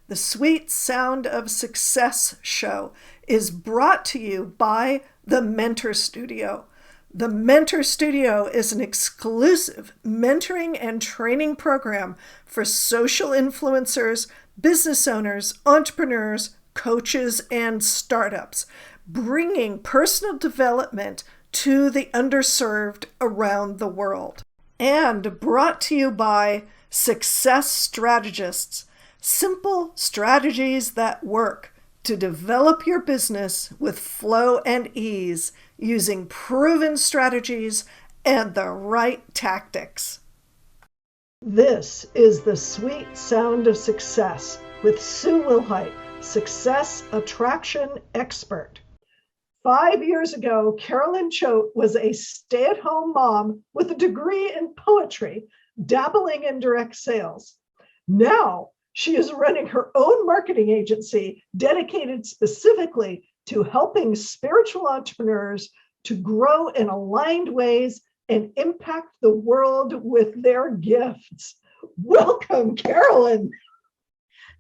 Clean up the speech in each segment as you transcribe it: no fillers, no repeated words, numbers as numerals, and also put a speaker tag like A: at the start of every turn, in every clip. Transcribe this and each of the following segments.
A: The Sweet Sound of Success show is brought to you by the Mentor Studio. The Mentor Studio is an exclusive mentoring and training program for social influencers, business owners, entrepreneurs, coaches, and startups, bringing personal development to the underserved around the world. And brought to you by Success Strategists. Simple strategies that work to develop your business with flow and ease using proven strategies and the right tactics. This is the Sweet Sound of Success with Sue Wilhite, Success Attraction Expert. 5 years ago, Carolyn Choate was a stay-at-home mom with a degree in poetry, dabbling in direct sales. Now, she is running her own marketing agency dedicated specifically to helping spiritual entrepreneurs to grow in aligned ways and impact the world with their gifts. Welcome, Carolyn.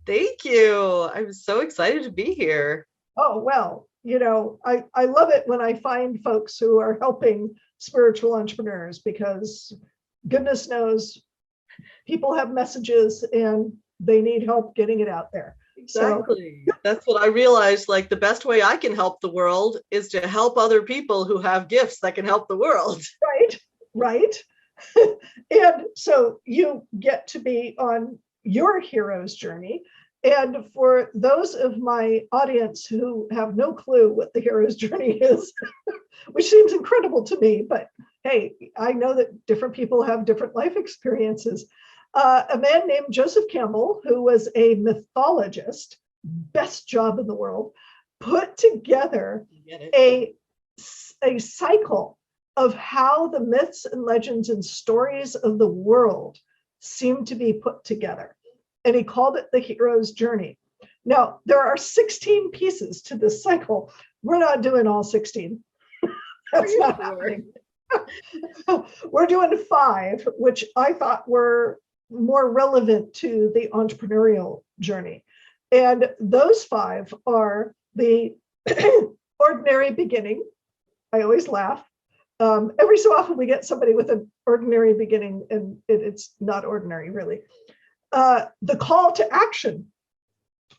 B: Thank you. I'm so excited to be here.
A: Oh, well, I love it when I find folks who are helping spiritual entrepreneurs because goodness knows people have messages and they need help getting it out there.
B: Exactly. So, that's what I realized. Like, the best way I can help the world is to help other people who have gifts that can help the world.
A: Right. And so you get to be on your hero's journey. And for those of my audience who have no clue what the hero's journey is, which seems incredible to me, but hey, I know that different people have different life experiences. A man named Joseph Campbell, who was a mythologist, best job in the world, put together a cycle of how the myths and legends and stories of the world seem to be put together. And he called it the hero's journey. Now, there are 16 pieces to this cycle. We're not doing all 16. That's not happening. We're doing 5, which I thought were more relevant to the entrepreneurial journey. And those 5 are the ordinary beginning. I always laugh. Every so often we get somebody with an ordinary beginning and it's not ordinary, really. The call to action.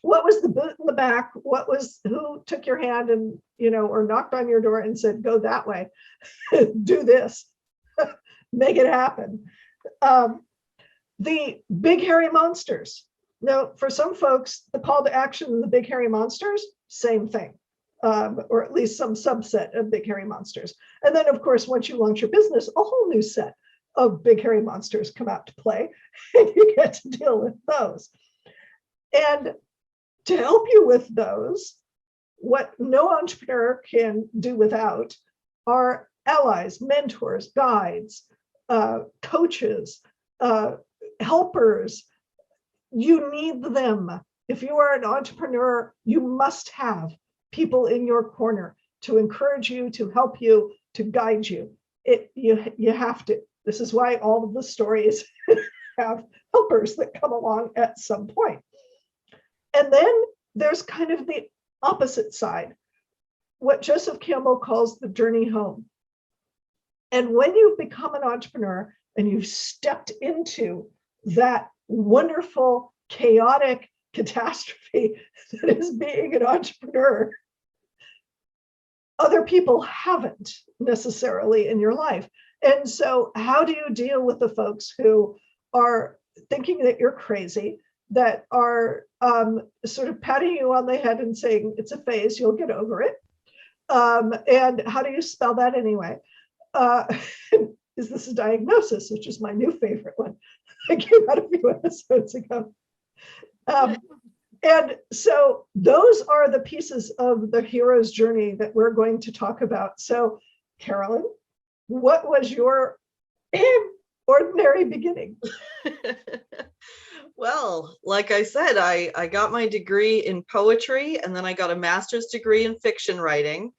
A: What was the boot in the back? Who took your hand and, or knocked on your door and said, go that way, do this, make it happen. The big hairy monsters. Now, for some folks, the call to action and the big hairy monsters, same thing, or at least some subset of big hairy monsters. And then, of course, once you launch your business, a whole new set of big hairy monsters come out to play, and you get to deal with those. And to help you with those, what no entrepreneur can do without are allies, mentors, guides, coaches, helpers. You need them. If you are an entrepreneur, you must have people in your corner to encourage you, to help you, to guide you. You have to. This is why all of the stories have helpers that come along at some point. And then there's kind of the opposite side, what Joseph Campbell calls the journey home. And when you've become an entrepreneur and you've stepped into that wonderful, chaotic catastrophe that is being an entrepreneur, other people haven't necessarily in your life. And so how do you deal with the folks who are thinking that you're crazy, that are sort of patting you on the head and saying, it's a phase, you'll get over it? And how do you spell that anyway? Is this a diagnosis, which is my new favorite one. I came out a few episodes ago. And so those are the pieces of the hero's journey that we're going to talk about. So, Carolyn, what was your ordinary beginning?
B: Well, like I said, I got my degree in poetry, and then I got a master's degree in fiction writing.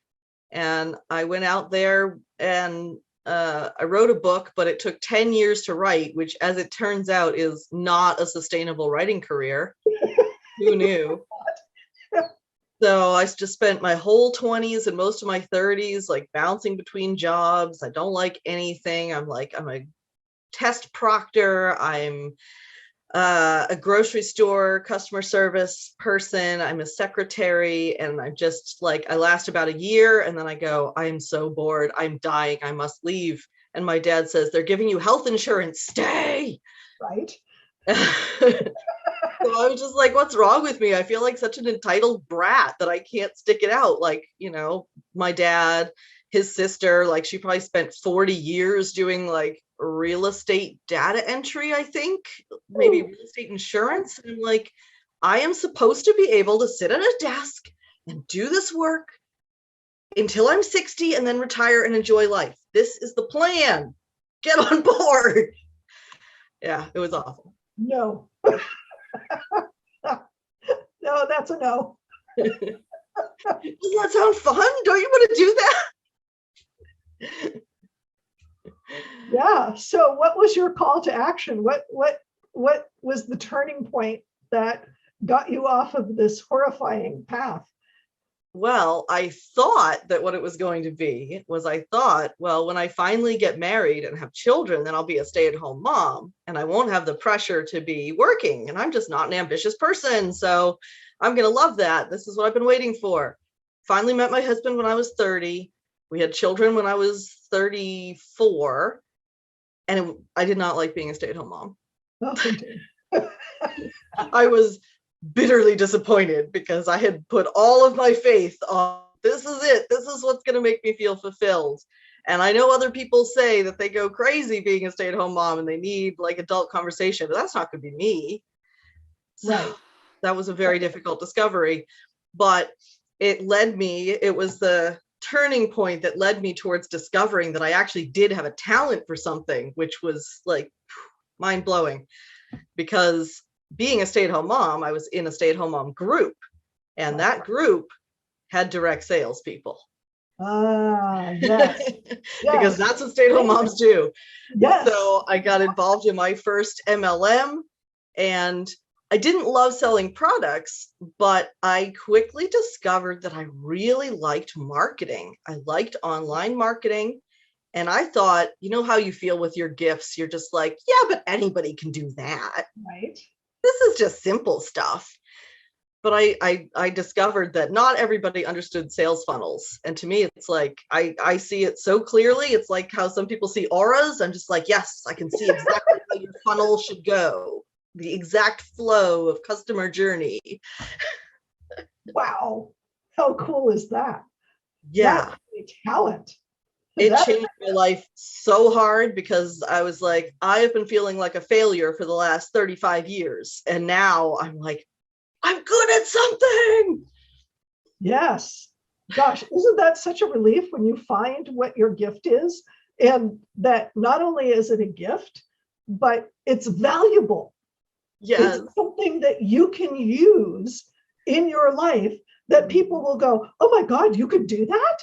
B: And I went out there and I wrote a book, but it took 10 years to write, which, as it turns out, is not a sustainable writing career. Who knew? So I just spent my whole 20s and most of my 30s like bouncing between jobs. I don't like anything. I'm a test proctor. I'm a grocery store customer service person. I'm a secretary, and I'm just like, I last about a year and then I go, I'm so bored. I'm dying. I must leave. And my dad says, they're giving you health insurance. Stay.
A: Right.
B: So I was just like, what's wrong with me? I feel like such an entitled brat that I can't stick it out. Like, my dad, his sister, like she probably spent 40 years doing like real estate data entry, I think, maybe real estate insurance. And I'm like, I am supposed to be able to sit at a desk and do this work until I'm 60 and then retire and enjoy life. This is the plan. Get on board. Yeah, it was awful.
A: No. No, that's a no.
B: Doesn't that sound fun? Don't you want to do that?
A: Yeah. So what was your call to action? What was the turning point that got you off of this horrifying path?
B: Well, I thought that what it was going to be was well, when I finally get married and have children, then I'll be a stay-at-home mom and I won't have the pressure to be working. And I'm just not an ambitious person. So I'm going to love that. This is what I've been waiting for. Finally met my husband when I was 30. We had children when I was 34. And I did not like being a stay-at-home mom.
A: Oh,
B: I was bitterly disappointed because I had put all of my faith on this is it. This is what's going to make me feel fulfilled. And I know other people say that they go crazy being a stay-at-home mom and they need like adult conversation, but that's not going to be me. So
A: right.
B: that was a very difficult discovery, but it was the turning point that led me towards discovering that I actually did have a talent for something, which was like mind blowing, because being a stay-at-home mom, I was in a stay-at-home mom group, and that group had direct sales people.
A: Yes.
B: Because that's what stay-at-home moms do.
A: Yes.
B: So I got involved in my first MLM, and I didn't love selling products, but I quickly discovered that I really liked marketing. I liked online marketing. And I thought, you know how you feel with your gifts? You're just like, yeah, but anybody can do that.
A: Right.
B: This is just simple stuff. But I discovered that not everybody understood sales funnels. And to me, it's like, I see it so clearly. It's like how some people see auras. I'm just like, yes, I can see exactly how your funnel should go. The exact flow of customer journey.
A: Wow. How cool is that?
B: Yeah.
A: That's a talent.
B: It changed my life so hard because I was like, I have been feeling like a failure for the last 35 years. And now I'm like, I'm good at something.
A: Yes. Gosh, isn't that such a relief when you find what your gift is? And that not only is it a gift, but it's valuable.
B: Yes.
A: It's something that you can use in your life that people will go, oh my God, you could do that?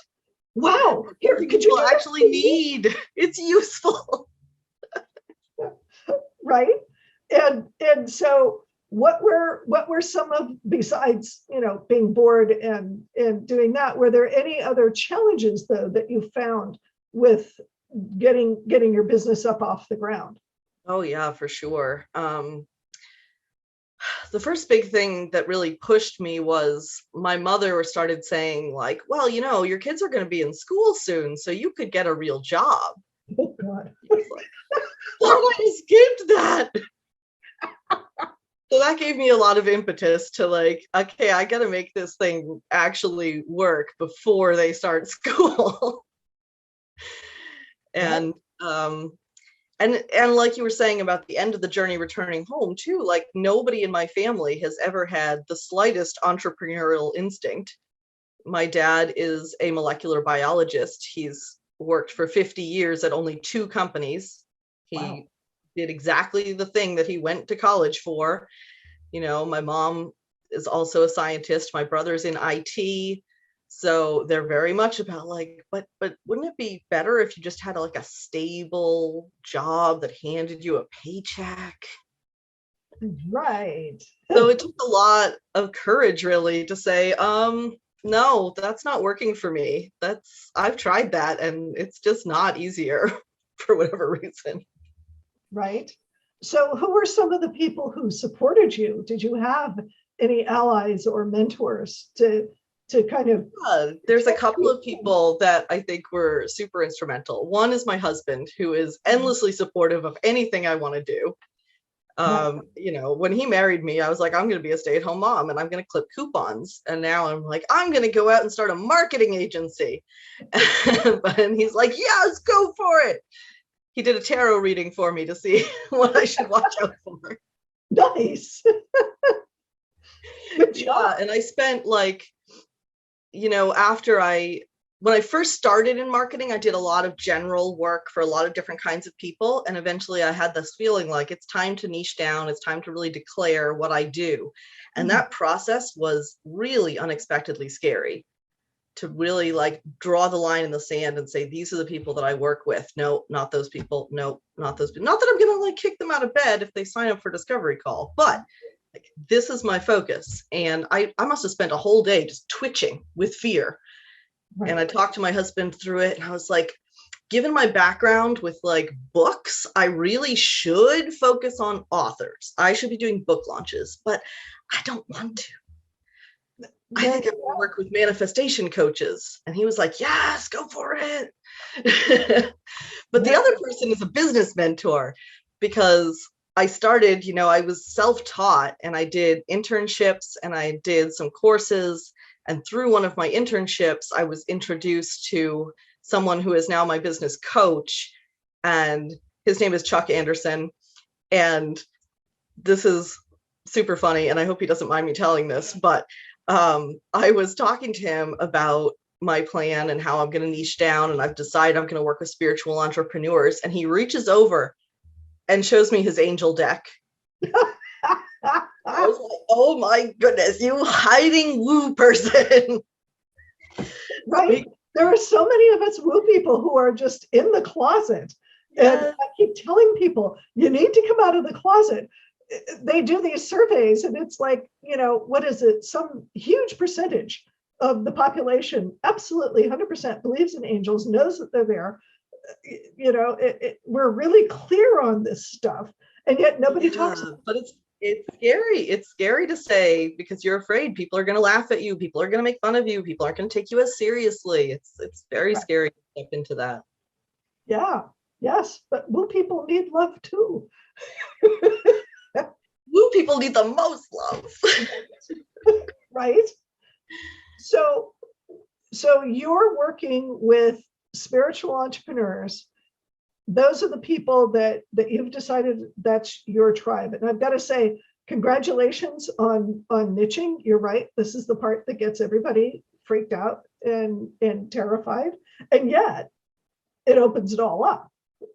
A: Wow, here, could you
B: actually need? It's useful.
A: Right. And so what were some of, besides, being bored and doing that, were there any other challenges though that you found with getting your business up off the ground?
B: Oh yeah, for sure. The first big thing that really pushed me was my mother started saying like, well, your kids are going to be in school soon, so you could get a real job.
A: Oh God.
B: I skipped that. So that gave me a lot of impetus to like, okay, I got to make this thing actually work before they start school. And like you were saying about the end of the journey returning home too, like nobody in my family has ever had the slightest entrepreneurial instinct. My dad is a molecular biologist. He's worked for 50 years at only 2 companies. He did exactly the thing that he went to college for. My mom is also a scientist. My brother's in IT. So they're very much about like, but wouldn't it be better if you just had like a stable job that handed you a paycheck?
A: Right.
B: So it took a lot of courage really to say, no, that's not working for me. I've tried that and it's just not easier for whatever reason.
A: Right. So who were some of the people who supported you? Did you have any allies or mentors to kind of
B: There's a couple of people that I think were super instrumental. One is my husband, who is endlessly supportive of anything I want to do. When he married me, I was like, I'm going to be a stay-at-home mom and I'm going to clip coupons. And now I'm like, I'm going to go out and start a marketing agency. And he's like, yes, go for it. He did a tarot reading for me to see what I should watch out for.
A: Nice. Good job.
B: And I spent when I first started in marketing, I did a lot of general work for a lot of different kinds of people. And eventually I had this feeling like it's time to niche down. It's time to really declare what I do. And that process was really unexpectedly scary, to really draw the line in the sand and say, these are the people that I work with. No, not those people. No, not those people. Not that I'm going to kick them out of bed if they sign up for Discovery Call, but this is my focus. And I must have spent a whole day just twitching with fear. Right. And I talked to my husband through it and I was like, given my background with books, I really should focus on authors. I should be doing book launches, but I don't want to. I think I want to work with manifestation coaches. And he was like, yes, go for it. But the other person is a business mentor, because I started, I was self-taught and I did internships and I did some courses. And through one of my internships, I was introduced to someone who is now my business coach. And his name is Chuck Anderson. And this is super funny. And I hope he doesn't mind me telling this, but I was talking to him about my plan and how I'm going to niche down. And I've decided I'm going to work with spiritual entrepreneurs. And he reaches over and shows me his angel deck. I was like, oh my goodness, you hiding woo person.
A: Right. There are so many of us woo people who are just in the closet. Yes. And I keep telling people, you need to come out of the closet. They do these surveys and it's what is it? Some huge percentage of the population, absolutely 100% believes in angels, knows that they're there. We're really clear on this stuff. And yet nobody talks about it.
B: But it's scary. It's scary to say, because you're afraid people are going to laugh at you. People are going to make fun of you. People aren't going to take you as seriously. It's very scary to step into that.
A: Yeah. Yes. But woo people need love too.
B: Woo people need the most love.
A: Right. So you're working with spiritual entrepreneurs. Those are the people that you've decided that's your tribe. And I've got to say, congratulations on niching. You're right. This is the part that gets everybody freaked out and terrified. And yet it opens it all up.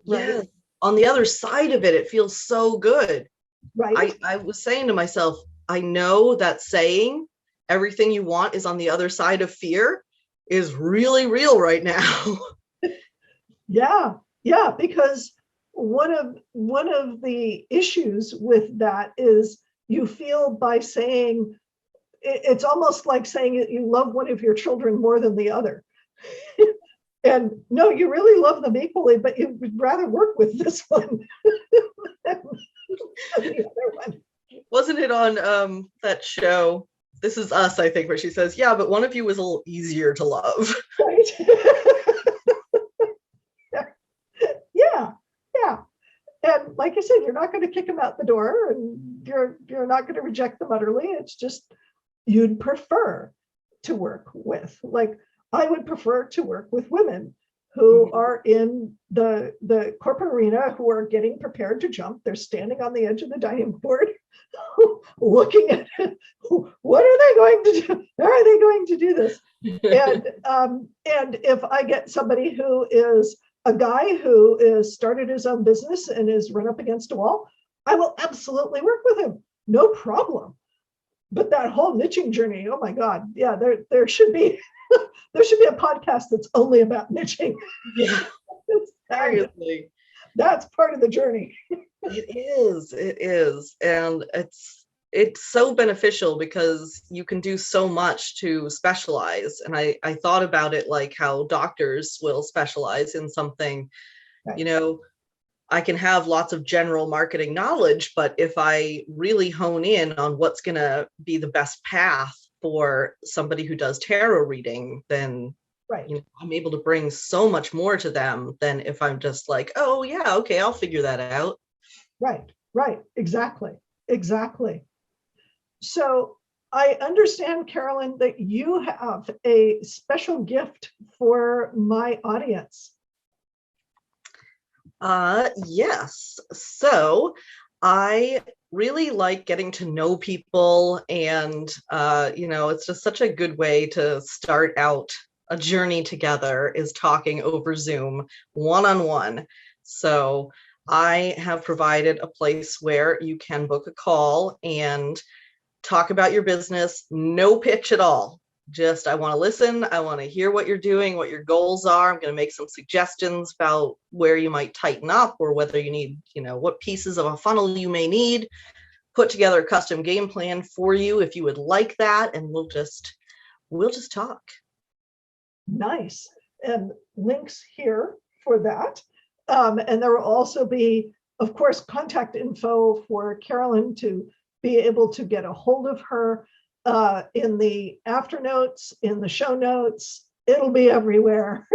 A: Right?
B: Yeah. On the other side of it, it feels so good.
A: Right.
B: I was saying to myself, I know that saying everything you want is on the other side of fear is really real right now.
A: Yeah. Yeah, because one of the issues with that is you feel by saying, it's almost like saying that you love one of your children more than the other. And no, you really love them equally, but you would rather work with this one than the other one.
B: Wasn't it on that show, This Is Us, I think, where she says, yeah, but one of you was a little easier to love.
A: Right. Yeah. And like I said, you're not going to kick them out the door and you're not going to reject them utterly. It's just you'd prefer to work with. I would prefer to work with women who are in the corporate arena, who are getting prepared to jump. They're standing on the edge of the diving board, looking at it. What are they going to do? How are they going to do this? And if I get somebody who is a guy who is started his own business and is run up against a wall, I will absolutely work with him. No problem. But that whole niching journey, oh my God. Yeah, there should be a podcast that's only about niching.
B: Yeah. Seriously.
A: That's part of the journey.
B: It is. And it's so beneficial because you can do so much to specialize. And I thought about it like how doctors will specialize in something,
A: Right.
B: you know, I can have lots of general marketing knowledge, but if I really hone in on what's going to be the best path for somebody who does tarot reading, then
A: Right.
B: I'm able to bring so much more to them than if I'm just like, oh yeah, okay, I'll figure that out.
A: Right. Exactly. So I understand, Carolyn, that you have a special gift for my audience.
B: Yes. So I really like getting to know people, and it's just such a good way to start out a journey together is talking over Zoom one-on-one. So I have provided a place where you can book a call and talk about your business, no pitch at all. Just, I want to listen. I want to hear what you're doing, what your goals are. I'm going to make some suggestions about where you might tighten up or whether you need, what pieces of a funnel you may need. Put together a custom game plan for you if you would like that. And we'll just talk.
A: Nice. And links here for that. And there will also be, of course, contact info for Carolyn to be able to get a hold of her in the after notes, in the show notes. It'll be everywhere.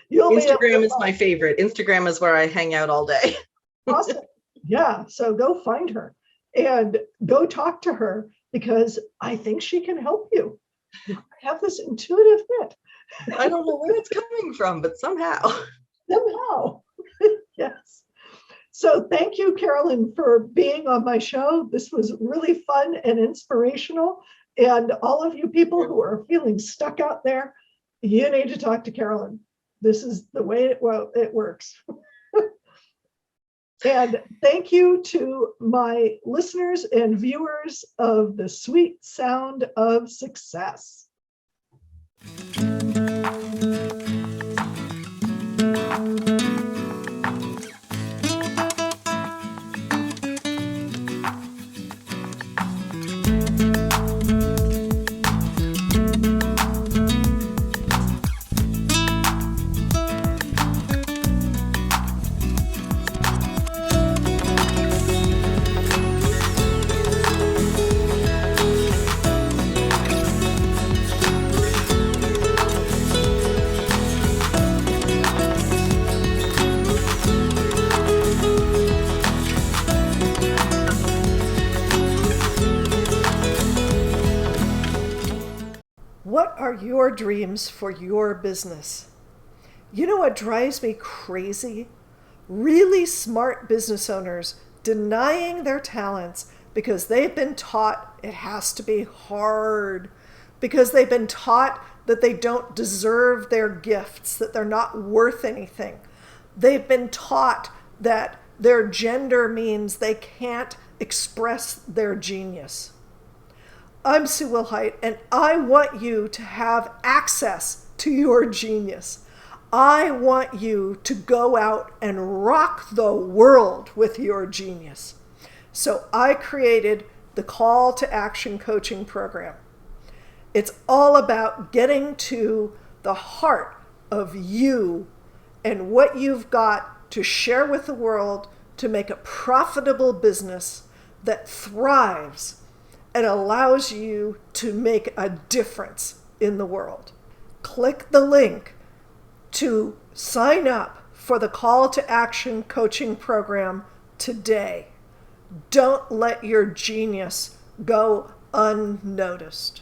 B: Instagram is my favorite. Instagram is where I hang out all day.
A: Awesome. Yeah. So go find her and go talk to her, because I think she can help you. I have this intuitive hit.
B: I don't know where it's coming from, but somehow.
A: Yes. So thank you, Carolyn, for being on my show. This was really fun and inspirational. And all of you people who are feeling stuck out there, you need to talk to Carolyn. This is the way it works. And thank you to my listeners and viewers of The Sweet Sound of Success. What are your dreams for your business? You know what drives me crazy? Really smart business owners denying their talents because they've been taught it has to be hard, because they've been taught that they don't deserve their gifts, that they're not worth anything. They've been taught that their gender means they can't express their genius. I'm Sue Wilhite, and I want you to have access to your genius. I want you to go out and rock the world with your genius. So I created the Call to Action Coaching Program. It's all about getting to the heart of you and what you've got to share with the world to make a profitable business that thrives and allows you to make a difference in the world. Click the link to sign up for the Call to Action Coaching Program today. Don't let your genius go unnoticed.